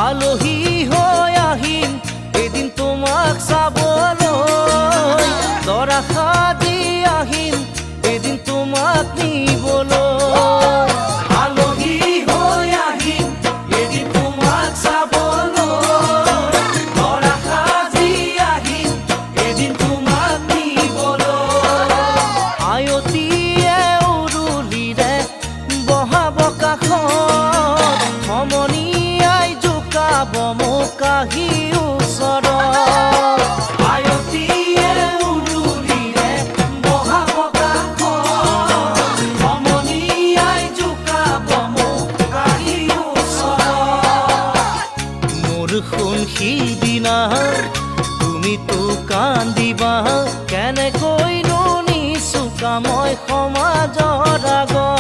আলহী হৈ আহিম এদিন তোমাক চাবলৈ, দৰা সাজি আহিম এদিন তোমাক নিবলৈ। আলহী হৈ আহিম এদিন তোমাক চাবলৈ, দৰা সাজি আহিম এদিন তোমাক নিবলৈ। আয়তীয়ে উৰুলিৰে বহাব কাষত, সমনীয়াই জোকাব মোক আহি ওচৰত। আয়তীয়ে উৰুলিৰে বহাব কাষত, সমনীয়াই জোকাব মোক আহি ওচৰত। মোৰ সোণ সিদিনা তুমিতো কান্দিবা, কেনেকৈনো নিচুকা মই সমাজৰ আগত।